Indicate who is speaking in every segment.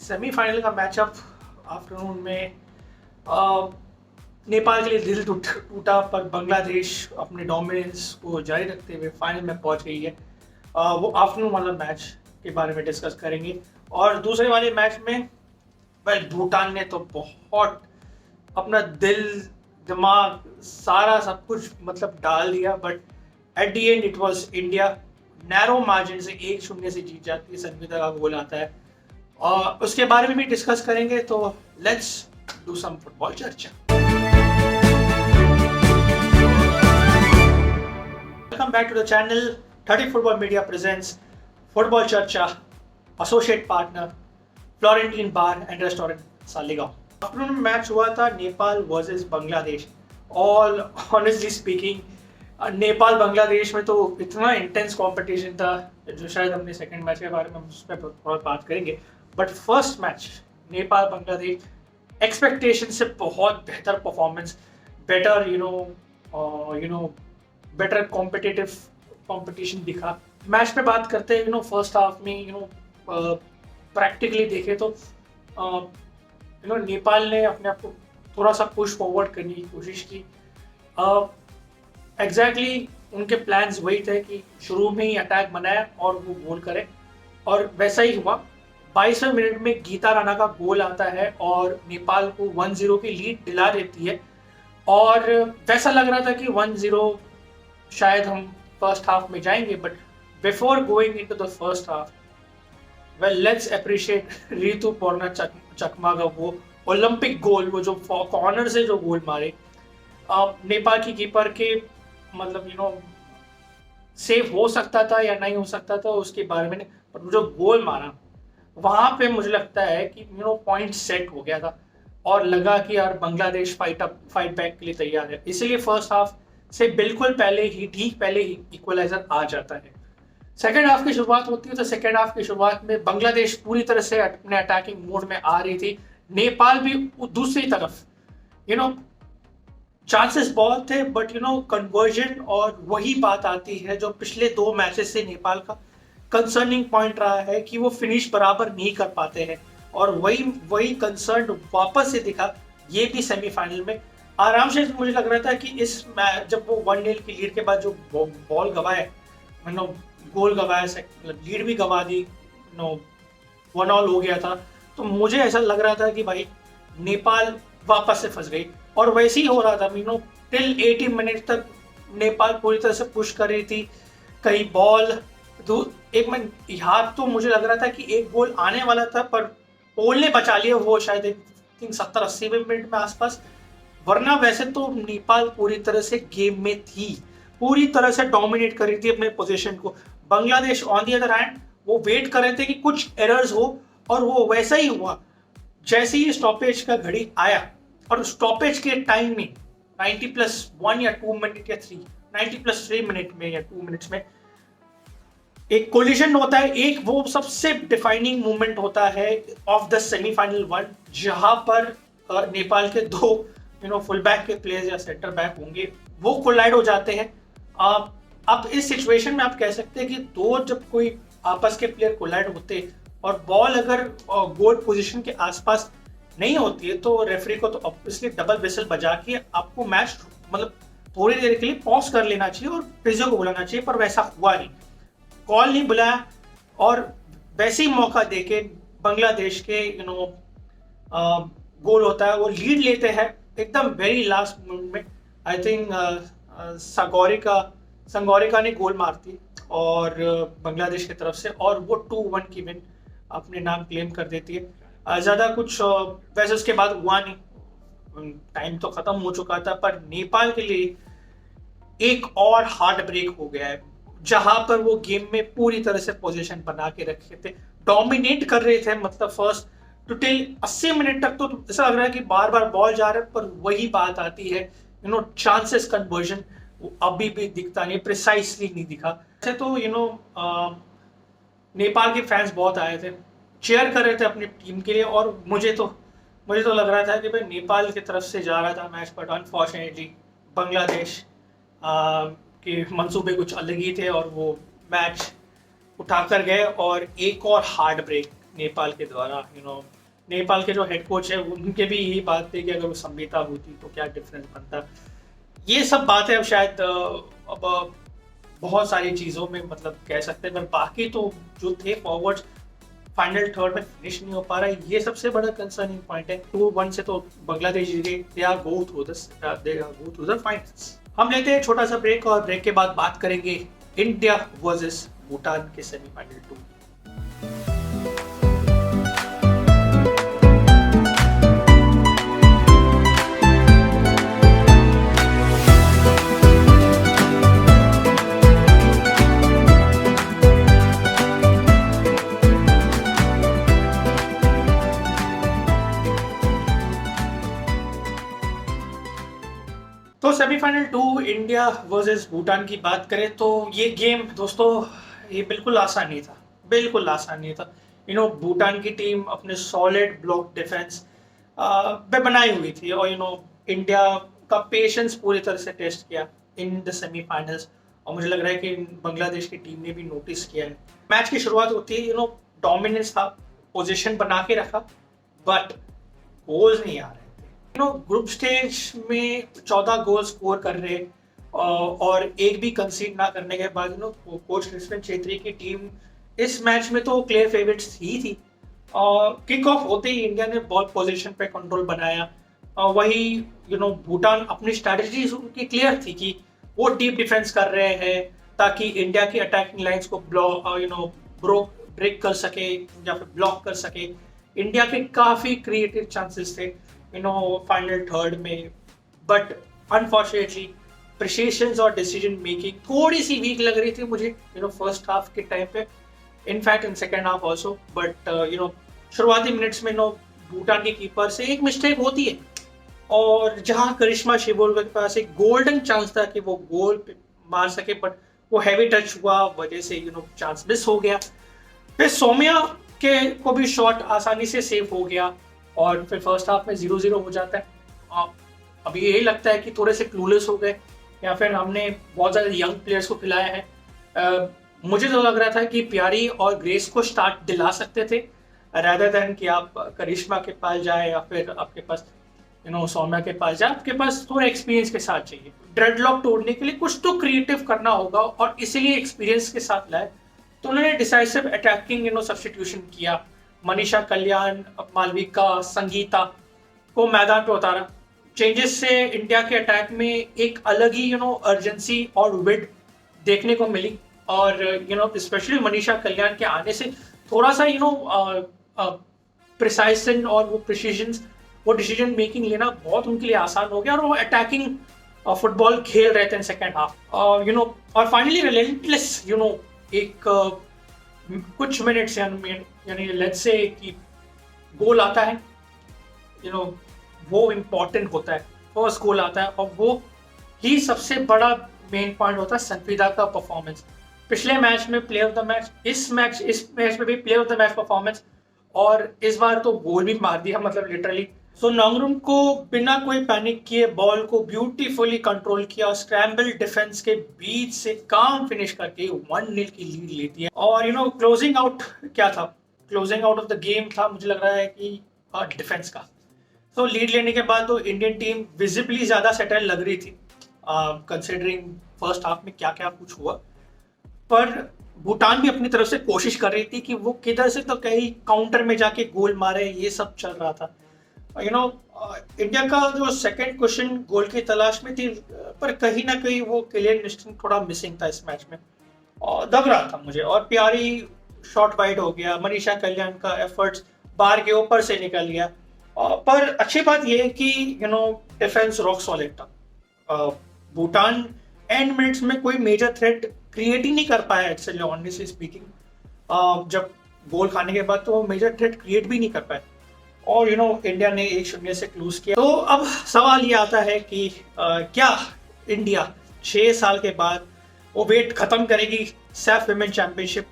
Speaker 1: Semifinal का matchup afternoon में नेपाल के लिए दिल टूटा, पर बांग्लादेश अपने डोमिनेंस को जारी रखते हुए फाइनल में पहुंच गई है। वो आफ्टरनून वाला मैच के बारे में डिस्कस करेंगे। और दूसरे वाले मैच में भूटान ने तो बहुत अपना दिल दिमाग सारा सब कुछ मतलब डाल दिया, but at the and it was India narrow margin से 1-0 से जीत जाती है। संविदा का गोल आता है और उसके बारे में भी डिस्कस करेंगे। तो लेट्स डू सम फुटबॉल चर्चा। Welcome back to the channel. 30 football media presents football चर्चा, associate partner Florentine bar and restaurant Saligao. Afternoon में मैच हुआ था Nepal versus Bangladesh. All honestly speaking, Nepal Bangladesh में तो इतना इंटेंस कंपटीशन था जो शायद हमने सेकंड मैच के बारे में उसमें बहुत बात करेंगे। But first match Nepal Bangladesh expectation से बहुत बेहतर performance, better better competitive competition दिखा। मैच पे बात करते हैं फर्स्ट हाफ में प्रैक्टिकली देखे तो नेपाल ने अपने आप को थोड़ा सा पुश फॉरवर्ड करने की कोशिश की। एग्जैक्टली उनके प्लान्स वही थे कि शुरू में ही अटैक बनाया और वो गोल करे, और वैसा ही हुआ। 22वें मिनट में गीता राणा का गोल आता है और नेपाल को 1-0 की लीड दिला देती है। और वैसा लग रहा था कि 1-0 शायद हम फर्स्ट हाफ में जाएंगे, but before going into the first half, well let's appreciate Rituparna Chakma का वो ओलंपिक गोल, वो जो कॉर्नर से जो गोल मारे नेपाल की कीपर के मतलब सेव हो सकता था या नहीं हो सकता था उसके बारे में, पर जो गोल मारा वहां पे मुझे लगता है कि पॉइंट सेट हो गया था और लगा कि यार बांग्लादेश फाइट बैक के लिए तैयार है। इसीलिए फर्स्ट हाफ से बिल्कुल पहले ही इक्वलाइजर आ जाता है। सेकेंड हाफ की शुरुआत होती है तो सेकेंड हाफ की शुरुआत में बांग्लादेश पूरी तरह से अपने अटैकिंग मोड में आ रही थी, नेपाल भी दूसरी तरफ चांसेस बहुत थे, बट कन्वर्जन, और वही बात आती है जो पिछले 2 मैचेस से नेपाल का कंसर्निंग पॉइंट रहा है कि वो फिनिश बराबर नहीं कर पाते हैं, और वही कंसर्न वापस से दिखा ये भी सेमीफाइनल में। आराम से मुझे लग रहा था कि इस मैच जब वो 1-0 की लीड के बाद जो बॉल गवाए, गोल गवाया, लीड भी गवा दी, 1-1 हो गया था, तो मुझे ऐसा लग रहा था कि भाई नेपाल वापस से फंस गई। और वैसे ही हो रहा था टिल 80 मिनट तक नेपाल पूरी तरह से पुश कर रही थी। कहीं बॉल एक में यहाँ तो मुझे लग रहा था कि एक गोल आने वाला था, पर पोल ने बचा लिया वो शायद 70-80 मिनट में आसपास, वरना वैसे तो नेपाल पूरी तरह से गेम में थी, पूरी तरह से डोमिनेट कर रही थी अपने पोजीशन को। Bangladesh on the other hand वो वेट कर रहे थे कि कुछ एरर्स हो, और वो वैसा ही हुआ। जैसे ही स्टॉपेज का घड़ी आया और स्टॉपेज के टाइम में 90+1 या 2 मिनट या 90+3 मिनट में या 2 मिनट्स में एक कोलिजन होता है। एक वो सबसे डिफाइनिंग मूवमेंट होता है ऑफ द सेमीफाइनल 1, जहां पर नेपाल के 2 फुल बैक के प्लेयर्स या सेंटर बैक होंगे, वो कोलाइड हो जाते हैं। अब इस सिचुएशन में आप कह सकते हैं कि जब कोई आपस के प्लेयर कोलाइड होते और बॉल अगर गोल पोजीशन के आसपास नहीं होती है तो रेफरी को तो ऑब्वियसली डबल विसल बजा के आपको मैच मतलब थोड़ी देर के लिए पॉज कर लेना चाहिए और फिजियो को बुलाना चाहिए, पर वैसा हुआ नहीं, कॉल नहीं बुलाया। और वैसे ही मौका देके बांग्लादेश के गोल होता है, वो लीड लेते हैं एकदम वेरी लास्ट मोमेंट में। आई थिंक संगोरिका ने गोल मारती और बांग्लादेश की तरफ से, और वो 2-1 की विन अपने नाम क्लेम कर देती है। ज़्यादा कुछ वैसे उसके बाद हुआ नहीं, टाइम तो खत्म हो चुका था, पर नेपाल के लिए एक और हार्ट ब्रेक हो गया है, जहां पर वो गेम में पूरी तरह से पोजीशन बना के रखे थे, डोमिनेट कर रहे थे। मतलब फर्स्ट टू टिल 80 मिनट तक तो ऐसा लग रहा है कि बार बार बॉल जा रहा है, पर वही बात आती है चांसेस कन्वर्जन अभी भी दिखता नहीं, प्रिसाइसली नहीं दिखा। ऐसे तो नेपाल के फैंस बहुत आए थे, चेयर कर रहे थे अपनी टीम के लिए, और मुझे तो लग रहा था कि भाई नेपाल की तरफ से जा रहा था मैच, बट अनफॉर्चुनेटली बांग्लादेश के मंसूबे कुछ अलग ही थे और वो मैच उठाकर गए। और एक और हार्ट ब्रेक नेपाल के द्वारा नेपाल के जो हेड कोच है उनके भी यही बात थी कि अगर वो संहिता होती तो क्या डिफरेंस बनता। ये सब बातें अब शायद अब बहुत सारी चीज़ों में मतलब कह सकते हैं, पर बाकी तो जो थे फॉरवर्ड्स फाइनल थर्ड में फिनिश नहीं हो पा रहा है, ये सबसे बड़ा कंसर्निंग पॉइंट है। 2-1 से तो Bangladesh they are go through the finals. हम लेते हैं छोटा सा ब्रेक और ब्रेक के बाद बात करेंगे इंडिया वर्सेस भूटान के सेमीफाइनल 2। तो सेमीफाइनल 2 इंडिया वर्सेस भूटान की बात करें तो ये गेम दोस्तों ये बिल्कुल आसान नहीं था, बिल्कुल आसान नहीं था। भूटान की टीम अपने सॉलिड ब्लॉक डिफेंस पे बनाई हुई थी और इंडिया का पेशेंस पूरी तरह से टेस्ट किया इन द सेमीफाइनल्स। और मुझे लग रहा है कि बांग्लादेश की टीम ने भी नोटिस किया है। मैच की शुरुआत होती है डोमिनेंस था, पोजीशन बना के रखा, बट गोल्स नहीं आ रहे। ग्रुप स्टेज में 14 गोल स्कोर कर रहे और एक भी कंसीड ना करने के बाद कोच कृष्ण छेत्री की टीम इस मैच में तो क्लियर फेवरेट्स ही थी। किक ऑफ होते ही इंडिया ने बॉल पोजीशन पे कंट्रोल बनाया। वही भूटान अपनी स्ट्रैटेजी उनकी क्लियर थी कि वो डीप डिफेंस कर रहे हैं ताकि इंडिया की अटैकिंग लाइंस को ब्रेक कर सके या फिर ब्लॉक कर सके। इंडिया के काफी क्रिएटिव चांसेस थे फाइनल थर्ड में, बट अनफॉर्चुनेटली प्रिसिशंस और डिसीजन मेकिंग थोड़ी सी वीक लग रही थी मुझे फर्स्ट हाफ के टाइम पे, in fact in second half also. But शुरुआती मिनट्स में भूटान के कीपर से एक मिस्टेक होती है और जहां करिश्मा शिवोल के पास एक गोल्डन चांस था कि वो गोल मार सके, बट वो हैवी टच हुआ वजह से चांस मिस हो गया। फिर सौम्या के को भी शॉट आसानी से सेव हो गया और फिर फर्स्ट हाफ में 0-0 हो जाता है। अभी यही लगता है कि थोड़े से क्लूलेस हो गए या फिर हमने बहुत ज़्यादा यंग प्लेयर्स को खिलाया है। मुझे तो लग रहा था कि प्यारी और ग्रेस को स्टार्ट दिला सकते थे रादर देन कि आप करिश्मा के पास जाए या फिर आपके पास सौम्या के पास जाए। आपके पास थोड़ा एक्सपीरियंस के साथ चाहिए। डेडलॉक तोड़ने के लिए कुछ तो क्रिएटिव करना होगा और इसीलिए एक्सपीरियंस के साथ लाए। तो उन्होंने डिसाइसिव अटैकिंग सब्स्टिट्यूशन किया। मनीषा कल्याण, मालविका, संगीता को मैदान पे उतारा। चेंजेस से इंडिया के अटैक में एक अलग ही अर्जेंसी और विड देखने को मिली और स्पेशली मनीषा कल्याण के आने से थोड़ा सा प्रिसाइजन और वो डिसीजन मेकिंग लेना बहुत उनके लिए आसान हो गया और वो अटैकिंग फुटबॉल खेल रहे थे सेकेंड हाफ। और फाइनली रिलेंटलेस एक कुछ मिनट्स यानी लेट्स से कि गोल आता है वो इम्पोर्टेंट होता है। फर्स्ट गोल आता है और वो ही सबसे बड़ा मेन पॉइंट होता है संविदा का परफॉर्मेंस। पिछले मैच में प्लेयर ऑफ द मैच, इस मैच में भी player of the match performance और इस बार तो गोल भी मार दिया मतलब लिटरली। सो नॉन्गरुम को बिना कोई पैनिक किए बॉल को ब्यूटीफुली कंट्रोल किया और स्क्रैम्बल डिफेंस के बीच से काम फिनिश करके 1-0 की लीड लेती है। और क्लोजिंग आउट क्या था, closing out of the game था मुझे लग रहा है कि डिफेंस का। तो लीड लेने के बाद तो इंडियन टीम विजिबली ज्यादा सेटल लग रही थी कंसिडरिंग फर्स्ट हाफ में क्या क्या कुछ हुआ। पर भूटान भी अपनी तरफ से कोशिश कर रही थी कि वो किधर से तो कहीं काउंटर में जाके गोल मारे, ये सब चल रहा था। इंडिया का जो सेकंड क्वेश्चन गोल की तलाश में थी, पर कहीं ना कहीं वो क्लियर इंस्टिंक्ट थोड़ा मिसिंग था इस मैच में और दब रहा था मुझे। और प्यारी शॉट वाइड हो गया, मनीषा कल्याण का एफर्ट्स बार के ऊपर से निकल गया। पर अच्छी बात यह है कि डिफेंस रॉक सॉलिड था। भूटान एंड मिनट्स में कोई मेजर थ्रेट क्रिएट ही नहीं कर पाया एक्चुअली ऑनेस्टली स्पीकिंग। जब गोल खाने के बाद तो वो मेजर थ्रेट क्रिएट भी नहीं कर पाए और इंडिया ने 1-0 से क्लोज किया। तो अब सवाल ये आता है कि क्या इंडिया 6 साल के बाद वो वेट खत्म करेगी, सैफ विमेन चैंपियनशिप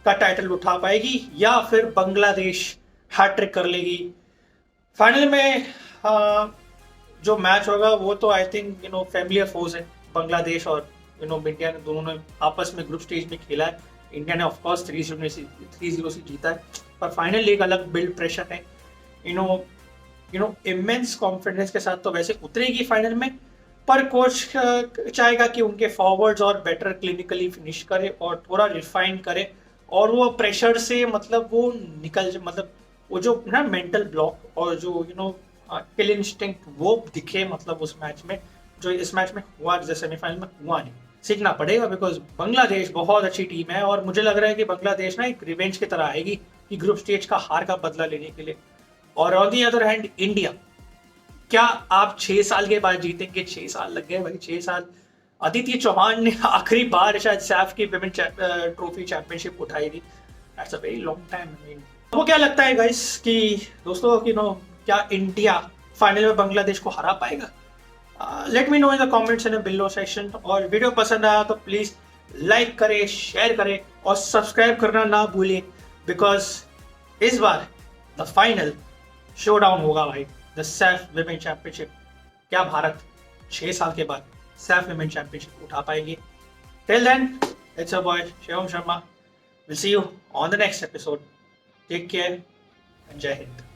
Speaker 1: का टाइटल उठा पाएगी या फिर बांग्लादेश हैट्रिक कर लेगी। फाइनल में जो मैच होगा वो तो आई थिंक फैमिलियर फोर्स है बांग्लादेश और इंडिया ने, दोनों ने आपस में ग्रुप स्टेज में खेला है। इंडिया ने ऑफकोर्स 3-0 से जीता है, पर फाइनल एक अलग बिल्ड प्रेशर है। इमेंस कॉन्फिडेंस के साथ तो वैसे उतरेगी फाइनल में, पर कोच चाहेगा कि उनके फॉरवर्ड्स और बेटर क्लिनिकली फिनिश करे और थोड़ा रिफाइन करे, और वो प्रेशर से मतलब वो निकल मतलब वो जो ना मेंटल ब्लॉक और जो किल इंस्टिंक्ट वो दिखे मतलब उस मैच में, जो इस मैच में हुआ, जैसे सेमीफाइनल में हुआ नहीं। सीखना पड़ेगा, बिकॉज बांग्लादेश बहुत अच्छी टीम है और मुझे लग रहा है कि बांग्लादेश ना एक रिवेंज की तरह आएगी कि ग्रुप स्टेज का हार का बदला लेने के लिए। और on the other hand India, क्या आप 6 साल के बाद जीतेंगे? 6 साल लग गए भाई, 6 साल। अदिति चौहान ने आखिरी बार शायद सैफ की विमेन ट्रॉफी चैंपियनशिप उठाई थी। That's a very long time. आपको क्या लगता है गाइस कि दोस्तों क्या इंडिया फाइनल में बांग्लादेश को हरा पाएगा? Let me know in the comments in below section. और वीडियो पसंद आया तो प्लीज लाइक करें, शेयर करें और सब्सक्राइब करना ना भूलिए, बिकॉज इस बार द फाइनल शोडाउन होगा भाई, द सैफ विमेन चैंपियनशिप। क्या भारत 6 साल के बाद सैफ विमेन चैंपियनशिप उठा पाएंगे? Till then, it's a boy Shivam Sharma. Will see you on the next episode. Take care and Jai Hind.